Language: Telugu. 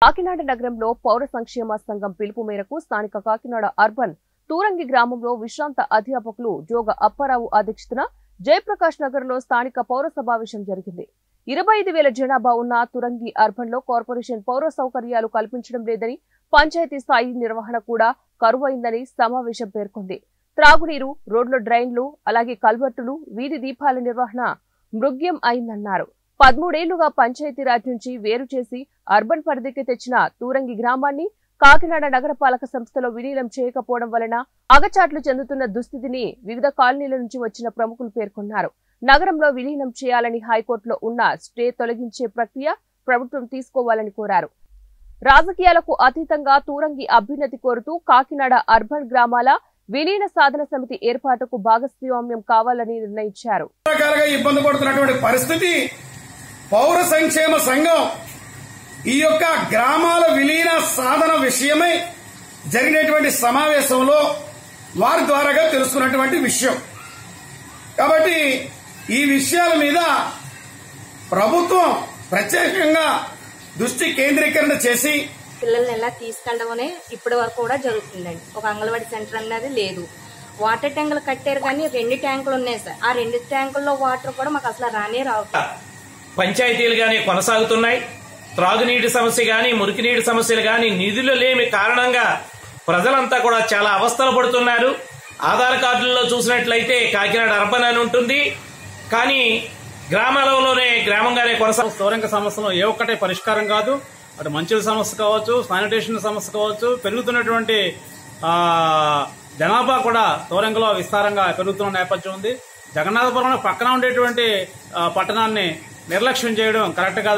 కాకినాడ నగరంలో పౌర సంక్షేమ సంఘం పిలుపు మేరకు స్థానిక కాకినాడ అర్బన్ తూరంగి గ్రామంలో విశ్రాంత అధ్యాపకులు జోగ అప్పారావు అధ్యక్షతన జయప్రకాష్ నగర్ లో స్థానిక పౌర సమావేశం జరిగింది. 25,000 జనాభా ఉన్న తురంగి అర్బన్ లో కార్పొరేషన్ పౌర సౌకర్యాలు కల్పించడం లేదని, పంచాయతీ స్థాయి నిర్వహణ కూడా కరువైందని సమావేశం పేర్కొంది. త్రాగునీరు, రోడ్ల డ్రైన్లు, అలాగే కల్వర్టులు, వీధి దీపాల నిర్వహణ మృగ్యం అయిందన్నారు. 13 ఏళ్లుగా పంచాయతీరాజ్ నుంచి వేరు చేసి అర్బన్ పరిధికి తెచ్చిన తూరంగి గ్రామాన్ని కాకినాడ నగరపాలక సంస్థలో విలీనం చేయకపోవడం వలన అగచాట్లు చెందుతున్న దుస్థితిని వివిధ కాలనీల నుంచి వచ్చిన ప్రముఖులు పేర్కొన్నారు. నగరంలో విలీనం చేయాలని హైకోర్టులో ఉన్న స్టే తొలగించే ప్రక్రియ ప్రభుత్వం తీసుకోవాలని కోరారు. రాజకీయాలకు అతీతంగా తూరంగి అభ్యున్నతి కోరుతూ కాకినాడ అర్బన్ గ్రామాల విలీన సాధన సమితి ఏర్పాటుకు భాగస్వామ్యం కావాలని నిర్ణయించారు. ఇబ్బంది పడుతున్నటువంటి పరిస్థితి పౌర సంక్షేమ సంఘం ఈ యొక్క గ్రామాల విలీన సాధన విషయమై జరిగినటువంటి సమావేశంలో వారి ద్వారాగా తెలుసుకున్నటువంటి విషయం. కాబట్టి ఈ విషయాల మీద ప్రభుత్వం ప్రత్యేకంగా దృష్టి కేంద్రీకరణ చేసి పిల్లల్ని ఎలా తీసుకెళ్లడం అనే ఇప్పటి వరకు కూడా జరుగుతుందండి. ఒక అంగన్వాడీ సెంటర్ అనేది లేదు. వాటర్ ట్యాంకులు కట్టారు కానీ 2 ట్యాంకులు ఉన్నాయి సార్. ఆ 2 ట్యాంకుల్లో వాటర్ కూడా మాకు అసలు రానే రావు. పంచాయతీలు గానీ కొనసాగుతున్నాయి. త్రాగునీటి సమస్య గానీ, మురికినీటి సమస్యలు గానీ, నిధులు లేని కారణంగా ప్రజలంతా కూడా చాలా అవస్థలు పడుతున్నారు. ఆధార్ కార్డుల్లో చూసినట్లయితే కాకినాడ అర్బన్ అని ఉంటుంది, కానీ గ్రామాలలోనే గ్రామంగానే కొనసాగు. స్థౌరంగ సమస్యలో ఏ ఒక్కటే పరిష్కారం కాదు. అటు మంచుల సమస్య కావచ్చు, శానిటేషన్ సమస్య కావచ్చు, పెరుగుతున్నటువంటి జనాభా కూడా స్థౌరంగలో విస్తారంగా పెరుగుతున్న నేపథ్యం ఉంది. జగన్నాథపురం పక్కన ఉండేటువంటి పట్టణాన్ని నిర్లక్ష్యం చేయడం కరెక్ట్ కాదు.